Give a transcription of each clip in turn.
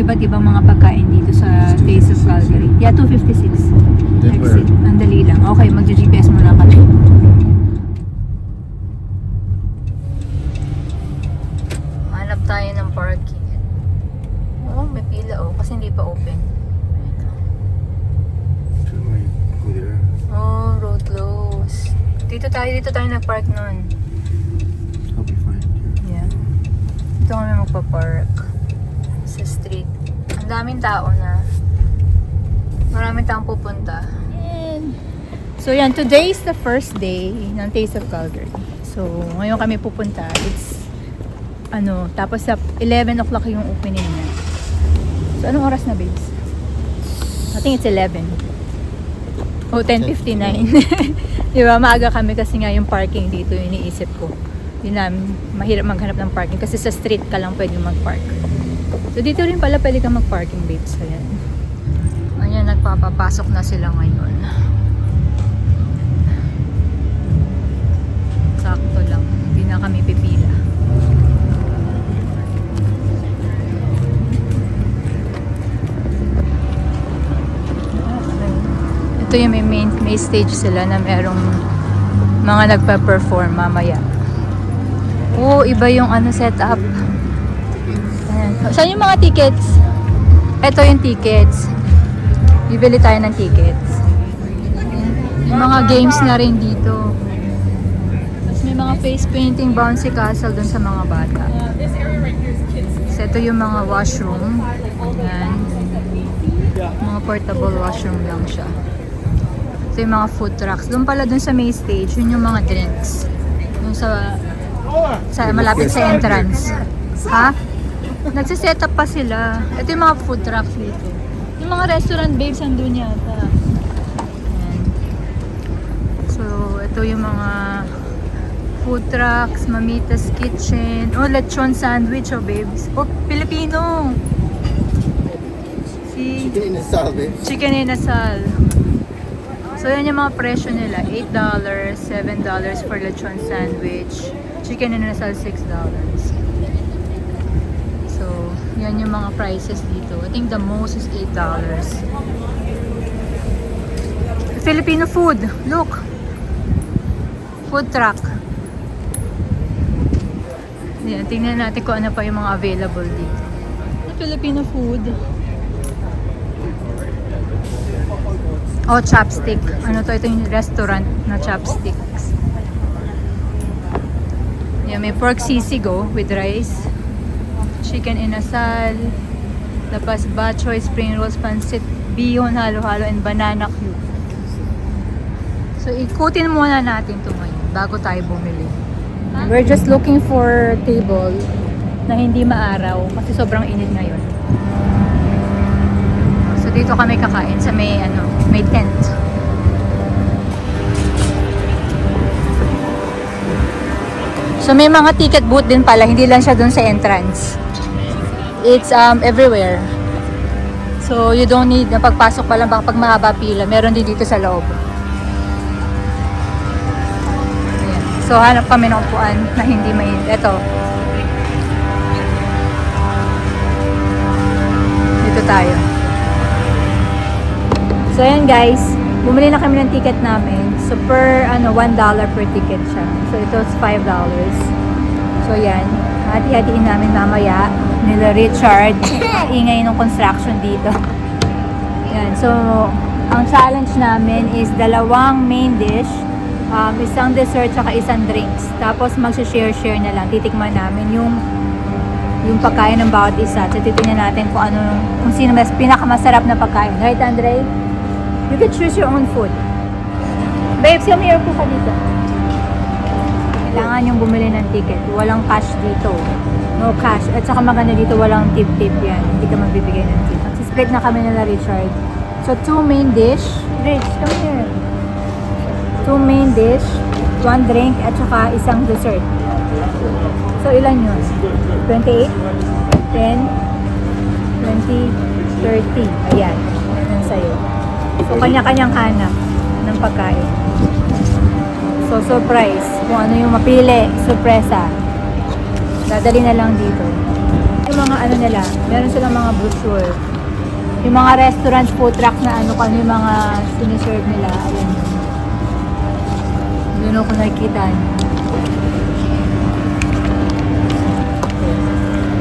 iba't ibang mga pagkain dito sa Taste of Calgary. Yeah, 256. Exit. Ang dali lang. Okay, mag-GPS muna kami. Hanap tayo ng parking. Oh, may pila oh. Kasi hindi pa open. Oh, road closed. Dito tayo nag-park nun. I'll be fine. Yeah. Dito kami magpa-park. Sa street. Ang daming tao na. Maraming taong pupunta. So yan, today is the first day ng Taste of Calgary. So, ngayon kami pupunta. It's, tapos sa 11 o'clock yung opening niya. So, anong oras na, babes? I think it's 11. Oh, 10:59. Diba, maaga kami kasi nga yung parking dito, yung iniisip ko. Yun na, mahirap maghanap ng parking kasi sa street ka lang pwede mag-park. So, dito rin pala pwede ka mag-parking, babes. Ayan. Ayan, nagpapapasok na sila ngayon. Sakto lang. Hindi na kami pipila. Ito yung may stage sila na merong mga nagpa-perform mamaya. Oo, iba yung setup. Ayan. Saan yung mga tickets? Ito yung tickets. Bibili tayo ng tickets. Yung mga games na rin dito. Tapos may mga face painting, bouncy castle dun sa mga bata. So ito yung mga washroom. Ayan. Mga portable washroom lang siya. Ito yung mga food trucks. Doon pala dun sa main stage, yun yung mga drinks. Yung sa malapit sa entrance. Ha? Nagsiset up pa sila. Ito yung mga food trucks dito. Yung mga restaurant babes andun yata. Ayan. So, ito yung mga food trucks, Mamita's Kitchen. Oh, lechon sandwich, oh babes. Oh, Filipino. Chicken inasal, babe. Chicken inasal. So, yan yung mga presyo nila. $8, $7 for lechon sandwich. Chicken inasal, $6. So, yan yung mga prices dito. I think the most is $8. Filipino food. Look. Food truck. Yan, tingnan natin kung ano pa yung mga available dito. Filipino food. Oh, chopstick. Ano to? Ito yung restaurant na chopsticks. Yeah, may pork sisig with rice. Chicken inasal. Tapos bok choy, spring rolls, pancit, bihon, halo-halo, and banana cube. So, ikutin muna natin ito ngayon bago tayo bumili. We're just looking for table na hindi maaraw kasi sobrang init ngayon. So, dito kami kakain sa may tent. So, may mga ticket booth din pala, hindi lang siya dun sa entrance. It's everywhere. So, you don't need, pagpasok pa lang, baka pag mahaba pila, meron din dito sa loob. Ayan. So, hanap kami ng upuan na hindi mainit. Ito. Dito tayo. So, ayan guys. Bumili na kami ng ticket namin. So, per, $1 per ticket siya. So, ito is $5. So, yan. Hati-hatiin namin mamaya. Nila Richard. Ingay ng construction dito. Yan. So, ang challenge namin is 2 main dish, isang dessert, saka isang drinks. Tapos, mag-share-share na lang. Titikman namin yung pagkain ng bawat isa. So, titignan natin kung sino mas pinakamasarap na pagkain. Right, Andre? You can choose your own food. Babes, come here po ka dito. Kailangan yung bumili ng ticket. Walang cash dito. No cash. At saka maganda dito, walang tip-tip yan. Hindi ka magbibigay ng tip. Split na kami nila, Richard. So, 2 main dish. Rich, come here. 2 main dish, 1 drink, at saka isang dessert. So, ilan yun? 28, 10, 20, 30. Ayan. Ayan sa'yo. So, kanya-kanyang hanap ng pagkain. So, surprise. Kung ano yung mapili, sorpresa. Dadali na lang dito. yung mga ano nila. Meron silang mga brochure. Yung mga restaurants, food truck na ano, kung ano yung mga siniserve nila. Ayan. Doon ako nakikita.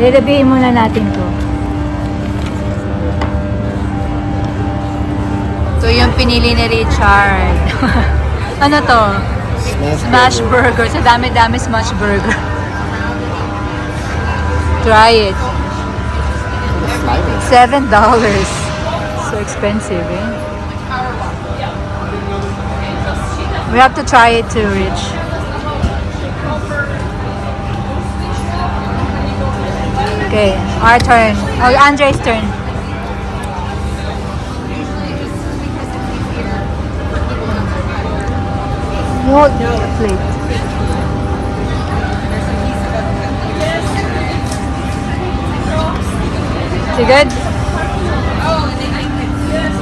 I-reviewin muna natin to. Ito yung pinili ni Richard. Ano to? Smash burger. Sa dami-dami smash burger. Try it. $7. So expensive, eh? We have to try it too, Rich. Okay, our turn. Oh, Andre's turn. Hold the plate. Is it good?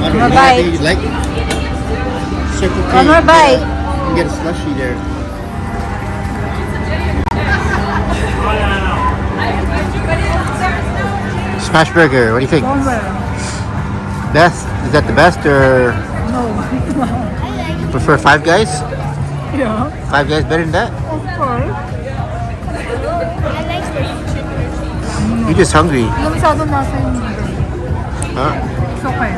One more bite. Like Circle K, One more bite. You can get a slushie there. Smash burger. What do you think? Best? Is that the best or No. you prefer Five Guys? Yeah, Five Guys better than that? of course. You're just hungry, Yung masyadong nasa yung huh? It's okay.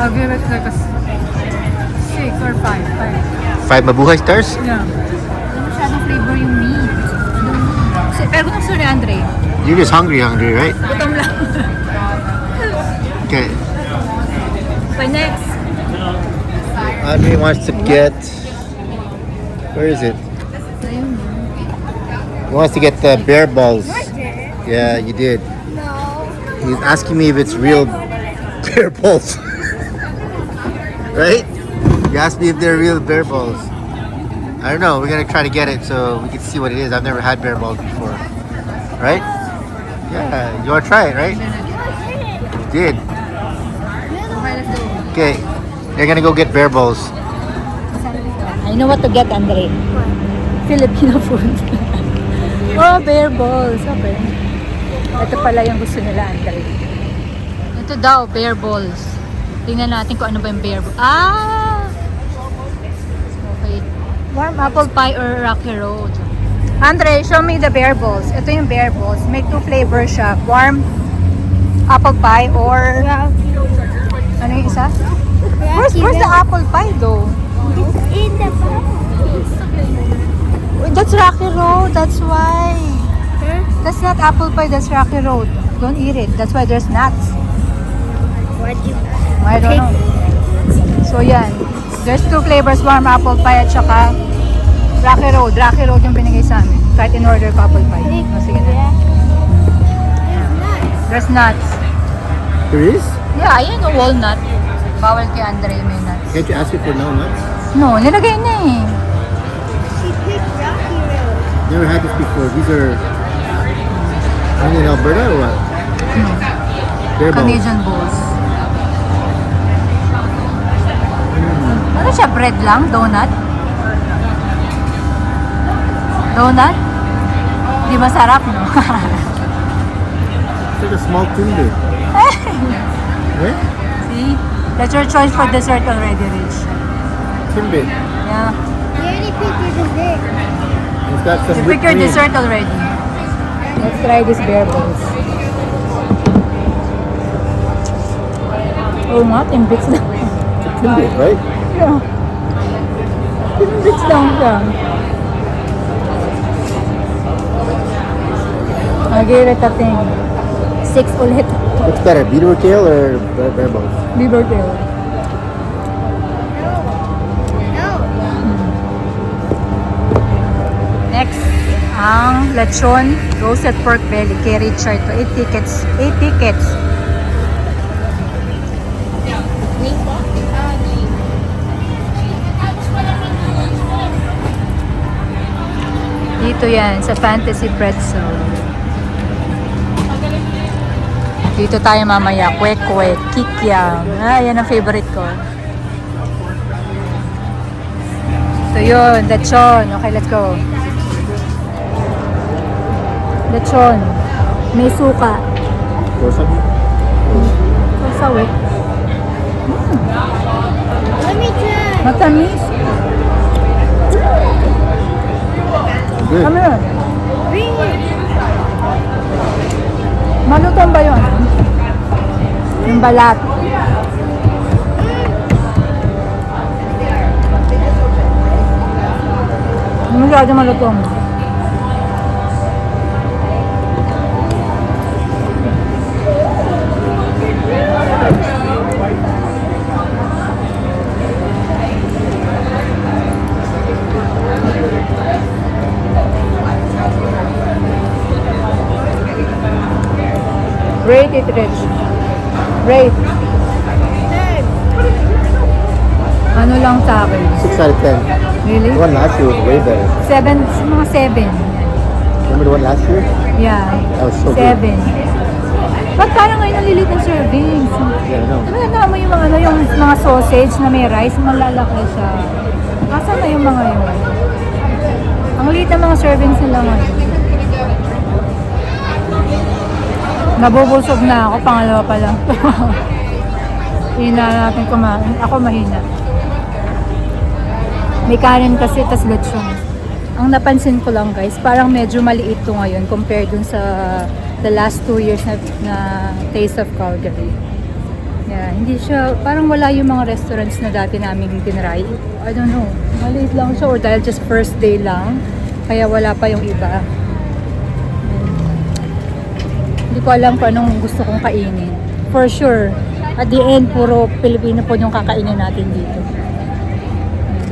I'll give it like a 6 or 5. Five mabuhay stars? Yeah. Yung masyadong flavor yung meat. Pero gutom siya ni Andre. You're just hungry, right? Gutom lang. Okay. Okay, next. Andre wants to get. Where is it? He wants to get the bear balls. Yeah, you did. No. He's asking me if it's real bear balls. Right? He asked me if they're real bear balls. I don't know. We're gonna try to get it so we can see what it is. I've never had bear balls before. Right? Yeah. You wanna try it, right? You did. Okay. They're gonna go get bear balls. I know what to get, Andre. Filipino food. Oh, bear balls. Okay. Ito pala yung gusto nila, Andre. Ito daw, bear balls. Tingnan natin kung ano ba yung bear balls. Ah! Okay. Warm apple pie or rocky road. Andre, show me the bear balls. Ito yung bear balls. May 2 flavors siya. Warm apple pie or... Ano yung isa? Where's the apple pie though? It's in the box. That's Rocky Road, that's why. Huh? That's not apple pie, that's Rocky Road. Don't eat it. That's why there's nuts. What you? I don't know. So yan. There's 2 flavors, warm apple pie at saka Rocky Road. Rocky Road yung binigay sa amin. Kahit in order ko apple pie. O, sige na. There's nuts. There is? Yeah, ayan o, walnut. Bawal kay Andre may nuts. Can't you ask me for no nuts? No, nilagay na eh. She picked Rocky Road. Never had this before. These are only in Alberta or what? Bear balls. Canadian balls. Ano siya? Bread lang? Donut? Donut? Di masarap, no? It's like a small timbit. Right? See? That's your choice for dessert already, Rich. Timbit. Yeah. You already picked your dessert. It's got some You whipped pick your cream. dessert already. Let's try this bear balls. Oh nga, timbits lang. It's a timbit, right? Yeah. Timbits lang siya. I'll give it a thing. 6 ulit. What's better, beaver tail or bear balls? Beaver tail. No. Next, ang lechon roasted pork belly kay Richard to 8 tickets. 8 tickets. Dito yan sa Fantasy Pretzel. Dito tayo mamaya, kwek-kwek, kikyam. Ah, yan ang favorite ko. So yun, lechon. Okay, let's go. Lechon. May suka. Wasabi. Sasawi. Let me try. Matamis. Good. Ano yun? Bring it. Malutong ba yun? Yung balat. Masyado malutong. Rate it, Rich. Rate. Ano lang sa akin? 6 out of 10. Really? The one last year was way better. 7, mga 7. Remember the one last year? Yeah. That was so 7. good. Ba't parang ngayon ang lilit ng servings? Yeah, I know. Ano mo yung mga, ano, yung mga sausage na may rice, malalaki siya. Asa na yung mga yun? Ang liit ng mga servings nila ngayon. Nabubusog na ako, pangalawa pa lang. Hina natin kumain. Ako mahina. May kanin kasi, tas lechon. Ang napansin ko lang guys, parang medyo maliit to ngayon compared dun sa the last 2 years na Taste of Calgary. Yeah, hindi siya, parang wala yung mga restaurants na dati namin tinry. I don't know, maliit lang siya or dahil just first day lang, kaya wala pa yung iba. Hindi ko alam kung anong gusto kong kainin. For sure, at the end, puro Pilipino po yung kakainin natin dito.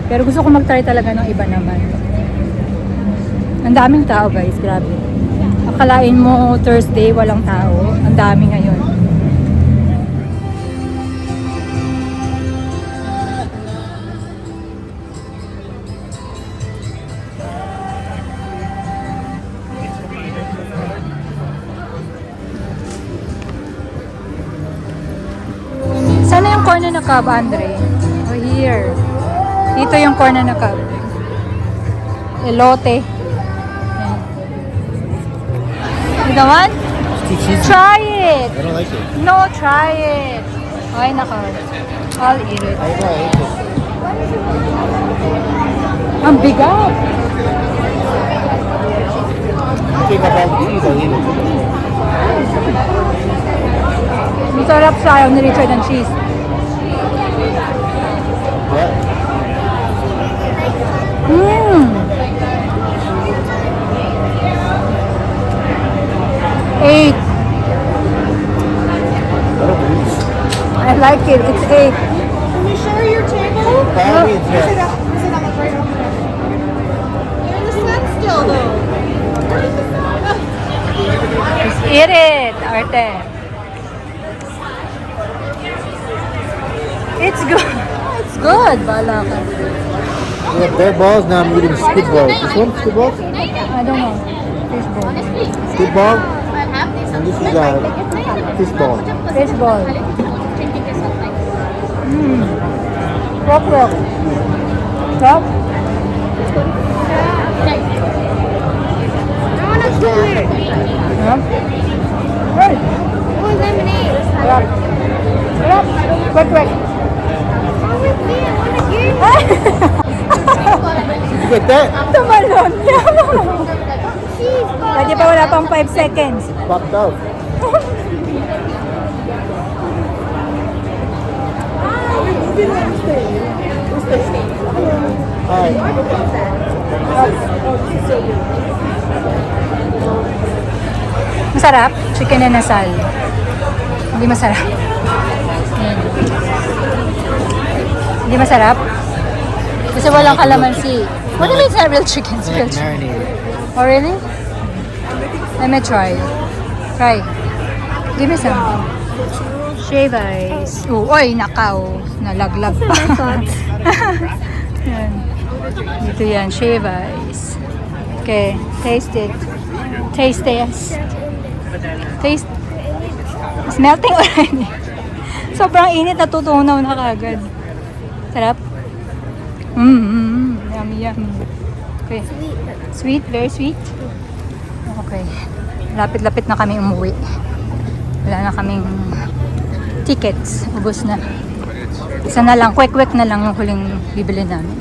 Pero gusto ko mag-try talaga ng iba naman. Ang daming tao guys, grabe. Akalain mo Thursday walang tao, ang dami ngayon. Sana yung corner na cab, Andre? Oh, here. Dito yung corner na cab. Elote. Yan. You don't want? Try it! I don't like it. No, try it. Ay, naka. I'll eat it. I know, I hate it. Ang bigat. Take up all the cheese, I'll eat it. Masarap sa ayaw ni Richard ng cheese. What? Mmm. 8. I like it. It's 8. Can you share your table? Probably it's Sit yes. up. Sit up right over there. You're in the sun still, though. Just eat it, Arte. It's good. It's good. Bala ka. We have bear balls, now I'm eating squid balls. This one, squid balls? I don't know. Fish ball. Squid ball? And this is fish ball. Fish ball. Mmm. Rock. Stop. I want a cooler. Yeah. Hey. Oh, lemonade. Rock. Rock. Quick. Oh, with me. I want a game. Did you get that? Tumalon. Cheese ball. Pwede pa wala pang 5 seconds. Popped out. Hi. Masarap. Chicken and asal. Hindi masarap. Yan. Hindi masarap. Kasi walang kalamansi. What do you mean it's not real chicken? It's real Like chicken. marinated. Oh, really? Let me try. Try. Give me some. Shave ice. Oh, oy, nakaw. Nalaglag pa. Yan. Dito yan, shave ice. Okay, taste it. Taste test. Taste. It's melting already. Sobrang init, natutunaw na kagad. Sarap. Yummy. Okay. Sweet, very sweet. Okay. Lapit-lapit na kami umuwi. Wala na kaming tickets. Ubus na. Isa na lang, kwek-kwek na lang yung huling bibili namin.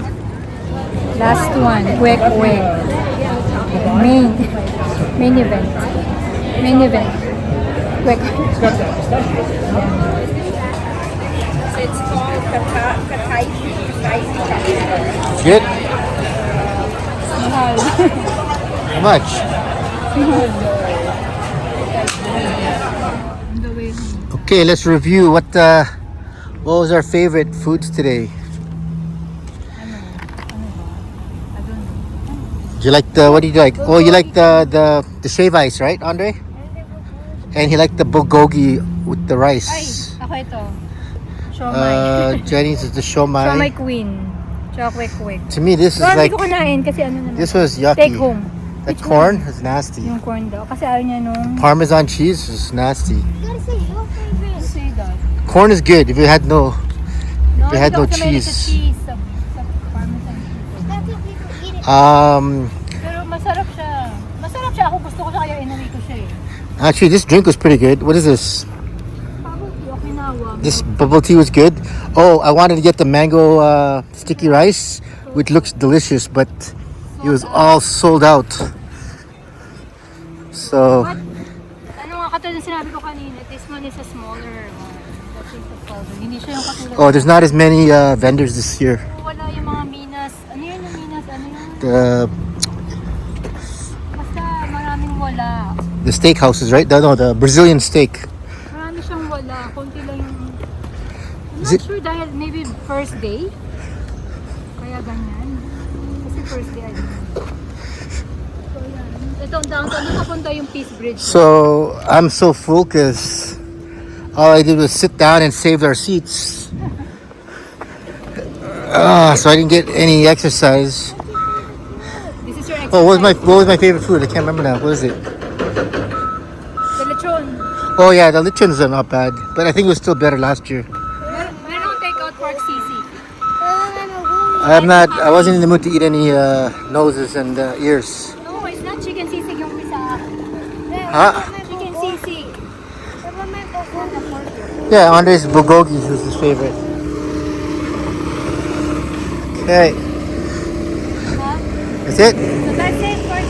Last one, kwek-kwek. Main event. Main event. Kwek. So it's called Kataifi. Good? Mahal. How much? Okay, let's review what was our favorite foods today. Do you like the, what do you like? Oh, you like the shave ice, right, Andre? And he liked the bulgogi with the Ay, rice. ako ito. Siomai. Jenny's is the Siomai shomai. queen. Tsaka kwek-kwek. To me, this is Pero like, hindi ko kinain kasi ano naman. this was yucky. Take home. That corn is nasty. Yung corn daw. Kasi ayaw niya nung... Parmesan cheese is nasty. You gotta say your favorite. Say that. Corn is good if it had no. No, They had hindi no ako mahilig sa cheese. cheese. Sa parmesan cheese. That's what people eat it. Pero masarap siya. Masarap siya. Ako gusto ko siya kaya inuwi ko siya eh. Actually, this drink was pretty good. What is this? Bubble Okinawa. This bubble tea was good. Oh, I wanted to get the mango sticky rice, which looks delicious, but it was all sold out. So, What? Ano nga katulad ng sinabi ko kanina, this one is a smaller one. That is a powder. Hindi siya yung katulad. oh, there's not as many vendors this year. Wala yung mga minas. Ano yun yung minas? Ano yun? Basta maraming wala. The steak houses, right? No, the Brazilian steak. Marami siyang wala. Konti lang yung... I'm Is not it- sure dahil maybe first day. Kaya ganyan. Kasi first day I don't know. So yan. Ito ang downtown. Doon napunta yung Peace Bridge. So I'm so full because all I did was sit down and saved our seats. So I didn't get any exercise. This is your exercise. Oh, what was my favorite food? I can't remember now. What is it? The lechon. Oh yeah, the lechons are not bad, but I think it was still better last year. Merong take out pork sisig. I wasn't in the mood to eat any noses and ears. No, it's not chicken sisig yung isa. Huh? Chicken sisig. Yeah, Andre's bulgogi was his favorite. Okay, Huh? that's it. So that's it for